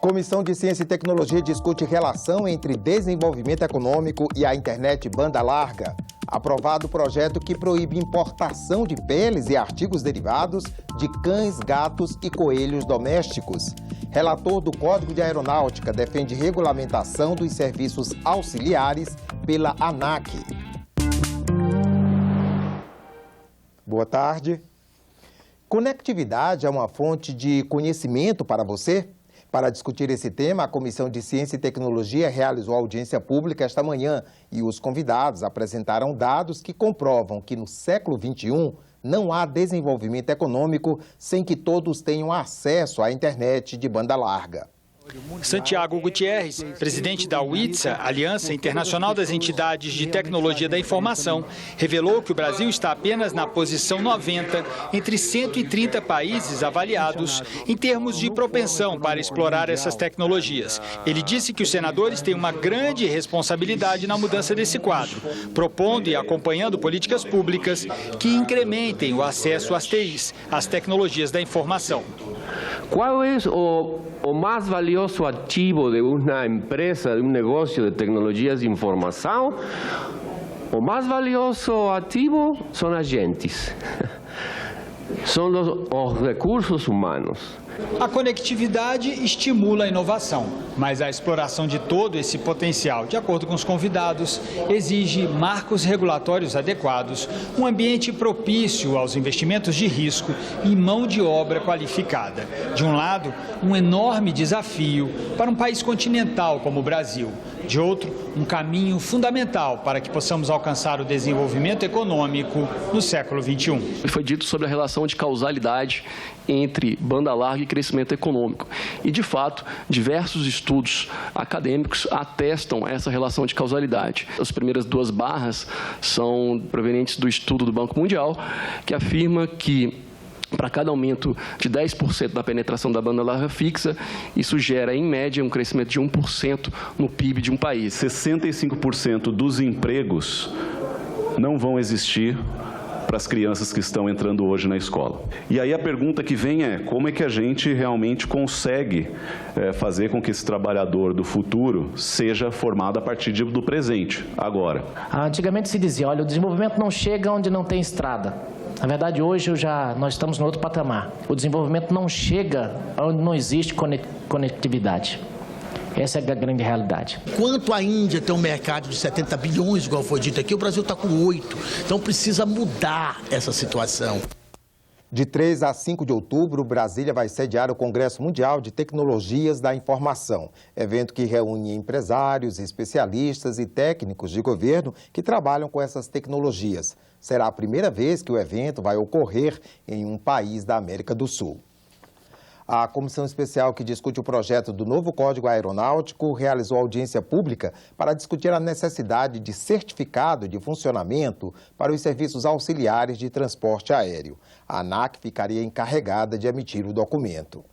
Comissão de Ciência e Tecnologia discute relação entre desenvolvimento econômico e a internet banda larga. Aprovado o projeto que proíbe importação de peles e artigos derivados de cães, gatos e coelhos domésticos. Relator do Código de Aeronáutica defende regulamentação dos serviços auxiliares pela ANAC. Boa tarde. Conectividade é uma fonte de conhecimento para você? Para discutir esse tema, a Comissão de Ciência e Tecnologia realizou audiência pública esta manhã e os convidados apresentaram dados que comprovam que no século XXI não há desenvolvimento econômico sem que todos tenham acesso à internet de banda larga. Santiago Gutierrez, presidente da UITSA, Aliança Internacional das Entidades de Tecnologia da Informação, revelou que o Brasil está apenas na posição 90 entre 130 países avaliados em termos de propensão para explorar essas tecnologias. Ele disse que os senadores têm uma grande responsabilidade na mudança desse quadro, propondo e acompanhando políticas públicas que incrementem o acesso às TIs, às tecnologias da informação. Qual é o mais valioso ativo de uma empresa, de um negócio de tecnologias de informação? O mais valioso ativo são as gentes, são os recursos humanos. A conectividade estimula a inovação, mas a exploração de todo esse potencial, de acordo com os convidados, exige marcos regulatórios adequados, um ambiente propício aos investimentos de risco e mão de obra qualificada. De um lado, um enorme desafio para um país continental como o Brasil. De outro, um caminho fundamental para que possamos alcançar o desenvolvimento econômico no século XXI. Foi dito sobre a relação de causalidade entre banda larga e crescimento econômico. E, de fato, diversos estudos acadêmicos atestam essa relação de causalidade. As primeiras duas barras são provenientes do estudo do Banco Mundial, que afirma que para cada aumento de 10% da penetração da banda larga fixa, isso gera, em média, um crescimento de 1% no PIB de um país. 65% dos empregos não vão existir para as crianças que estão entrando hoje na escola. E aí a pergunta que vem é, como é que a gente realmente consegue fazer com que esse trabalhador do futuro seja formado a partir do presente, agora? Antigamente se dizia, olha, o desenvolvimento não chega onde não tem estrada. Na verdade, hoje nós estamos no outro patamar. O desenvolvimento não chega onde não existe conectividade. Essa é a grande realidade. Enquanto a Índia tem um mercado de 70 bilhões, igual foi dito aqui, o Brasil está com 8. Então precisa mudar essa situação. De 3 a 5 de outubro, Brasília vai sediar o Congresso Mundial de Tecnologias da Informação, evento que reúne empresários, especialistas e técnicos de governo que trabalham com essas tecnologias. Será a primeira vez que o evento vai ocorrer em um país da América do Sul. A comissão especial que discute o projeto do novo Código Aeronáutico realizou audiência pública para discutir a necessidade de certificado de funcionamento para os serviços auxiliares de transporte aéreo. A ANAC ficaria encarregada de emitir o documento.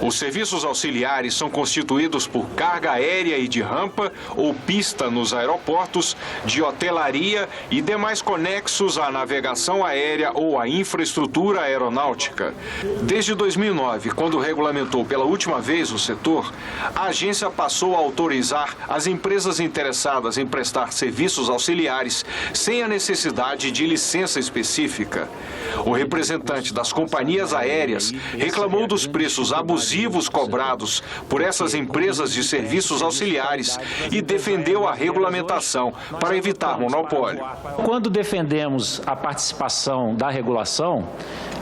Os serviços auxiliares são constituídos por carga aérea e de rampa ou pista nos aeroportos, de hotelaria e demais conexos à navegação aérea ou à infraestrutura aeronáutica. Desde 2009, quando regulamentou pela última vez o setor, a agência passou a autorizar as empresas interessadas em prestar serviços auxiliares sem a necessidade de licença específica. O representante das companhias aéreas reclamou dos preços abusivos cobrados por essas empresas de serviços auxiliares e defendeu a regulamentação para evitar monopólio. Quando defendemos a participação da regulação,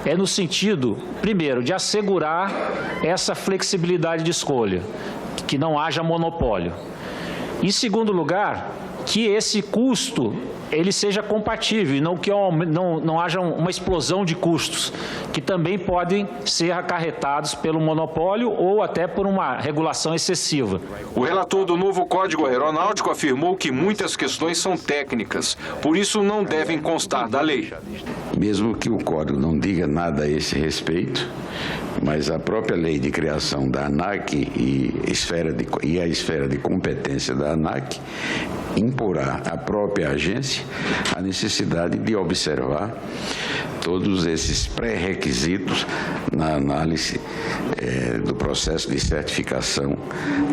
é no sentido, primeiro, de assegurar essa flexibilidade de escolha, que não haja monopólio. Em segundo lugar, que esse custo ele seja compatível e não que não haja uma explosão de custos, que também podem ser acarretados pelo monopólio ou até por uma regulação excessiva. O relator do novo Código Aeronáutico afirmou que muitas questões são técnicas, por isso não devem constar da lei. Mesmo que o Código não diga nada a esse respeito, mas a própria lei de criação da ANAC e a esfera de competência da ANAC imporá à própria agência a necessidade de observar todos esses pré-requisitos na análise do processo de certificação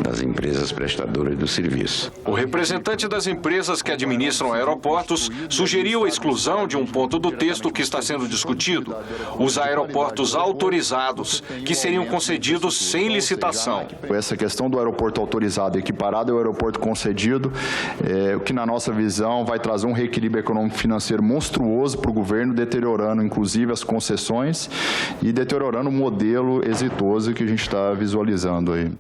das empresas prestadoras do serviço. O representante das empresas que administram aeroportos sugeriu a exclusão de um ponto do texto que está sendo discutido: os aeroportos autorizados, que seriam concedidos sem licitação. Essa questão do aeroporto autorizado equiparado ao aeroporto concedido, o que na nossa visão vai trazer um reequilíbrio econômico-financeiro monstruoso para o governo, deteriorando inclusive as concessões e deteriorando o modelo exitoso que a gente está visualizando aí.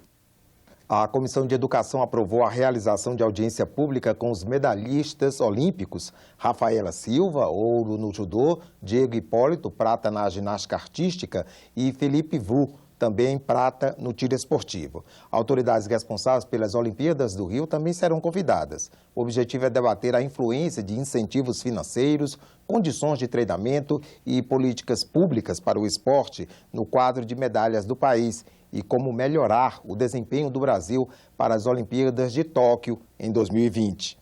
A Comissão de Educação aprovou a realização de audiência pública com os medalhistas olímpicos Rafaela Silva, ouro no judô, Diego Hipólito, prata na ginástica artística e Felipe Vu, também prata no tiro esportivo. Autoridades responsáveis pelas Olimpíadas do Rio também serão convidadas. O objetivo é debater a influência de incentivos financeiros, condições de treinamento e políticas públicas para o esporte no quadro de medalhas do país e como melhorar o desempenho do Brasil para as Olimpíadas de Tóquio em 2020.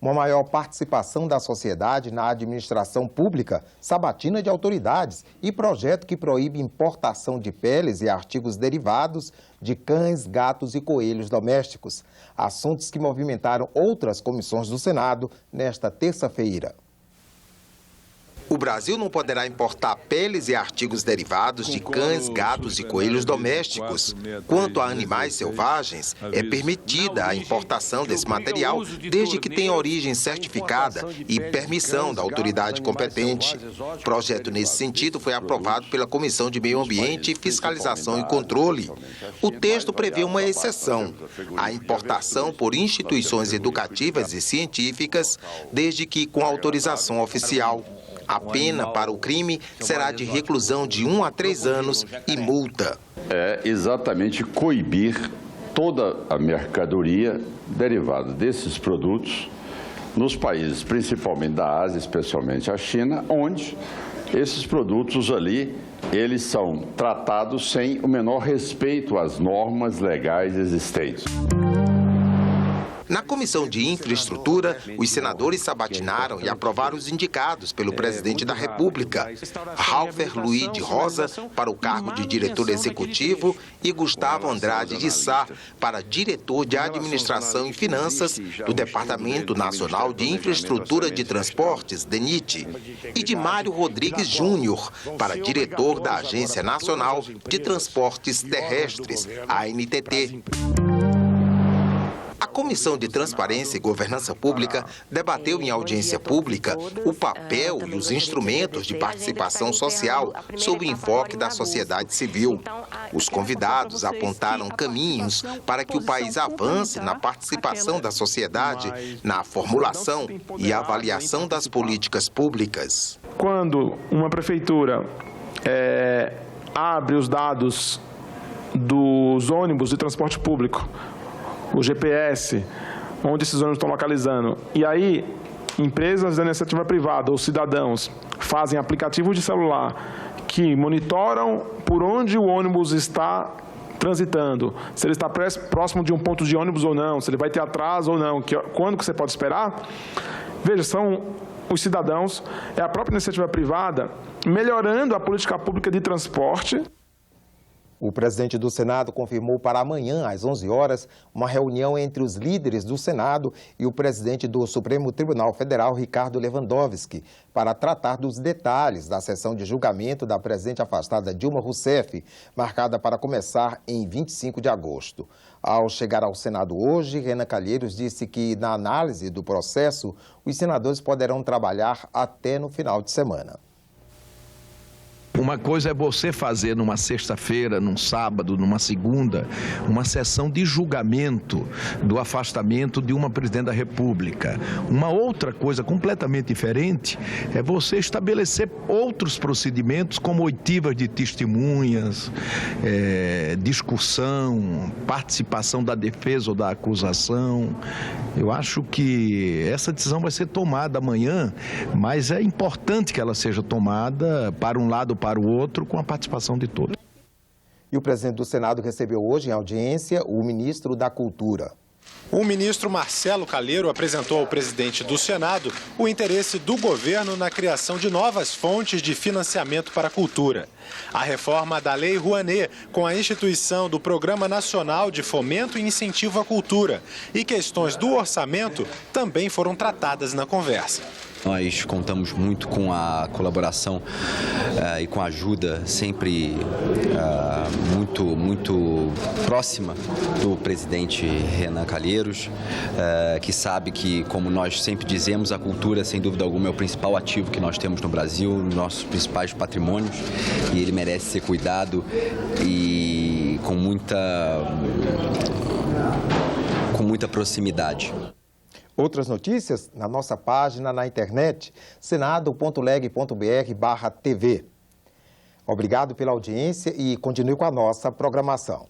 Uma maior participação da sociedade na administração pública, sabatina de autoridades e projeto que proíbe importação de peles e artigos derivados de cães, gatos e coelhos domésticos. Assuntos que movimentaram outras comissões do Senado nesta terça-feira. O Brasil não poderá importar peles e artigos derivados de cães, gatos e coelhos domésticos. Quanto a animais selvagens, é permitida a importação desse material desde que tenha origem certificada e permissão da autoridade competente. O projeto nesse sentido foi aprovado pela Comissão de Meio Ambiente, Fiscalização e Controle. O texto prevê uma exceção: a importação por instituições educativas e científicas, desde que com autorização oficial. A pena para o crime será de reclusão de 1 a 3 anos e multa. É exatamente coibir toda a mercadoria derivada desses produtos nos países, principalmente da Ásia, especialmente a China, onde esses produtos ali, eles são tratados sem o menor respeito às normas legais existentes. Na Comissão de Infraestrutura, os senadores sabatinaram e aprovaram os indicados pelo presidente da República, Raufer Luiz de Rosa para o cargo de diretor executivo e Gustavo Andrade de Sá para diretor de Administração e Finanças do Departamento Nacional de Infraestrutura de Transportes, DENIT, e de Mário Rodrigues Júnior para diretor da Agência Nacional de Transportes Terrestres, ANTT. A Comissão de Transparência e Governança Pública debateu em audiência pública o papel e os instrumentos de participação social sob o enfoque da sociedade civil. Os convidados apontaram caminhos para que o país avance na participação da sociedade, na formulação e avaliação das políticas públicas. Quando uma prefeitura abre os dados dos ônibus de transporte público, o GPS, onde esses ônibus estão localizando, e aí empresas da iniciativa privada ou cidadãos fazem aplicativos de celular que monitoram por onde o ônibus está transitando, se ele está próximo de um ponto de ônibus ou não, se ele vai ter atraso ou não, quando que você pode esperar. Veja, são os cidadãos, é a própria iniciativa privada melhorando a política pública de transporte. O presidente do Senado confirmou para amanhã, às 11 horas, uma reunião entre os líderes do Senado e o presidente do Supremo Tribunal Federal, Ricardo Lewandowski, para tratar dos detalhes da sessão de julgamento da presidente afastada Dilma Rousseff, marcada para começar em 25 de agosto. Ao chegar ao Senado hoje, Renan Calheiros disse que, na análise do processo, os senadores poderão trabalhar até no final de semana. Uma coisa é você fazer numa sexta-feira, num sábado, numa segunda, uma sessão de julgamento do afastamento de uma presidente da República. Uma outra coisa completamente diferente é você estabelecer outros procedimentos, como oitivas de testemunhas, discussão, participação da defesa ou da acusação. Eu acho que essa decisão vai ser tomada amanhã, mas é importante que ela seja tomada para um lado ou para o outro, com a participação de todos. E o presidente do Senado recebeu hoje em audiência o ministro da Cultura. O ministro Marcelo Calheiro apresentou ao presidente do Senado o interesse do governo na criação de novas fontes de financiamento para a cultura. A reforma da Lei Rouanet, com a instituição do Programa Nacional de Fomento e Incentivo à Cultura, e questões do orçamento também foram tratadas na conversa. Nós contamos muito com a colaboração e com a ajuda sempre muito próxima do presidente Renan Calheiros, que sabe que, como nós sempre dizemos, a cultura, sem dúvida alguma, é o principal ativo que nós temos no Brasil, nossos principais patrimônios, e ele merece ser cuidado e com muita proximidade. Outras notícias na nossa página na internet, senado.leg.br/TV. Obrigado pela audiência e continue com a nossa programação.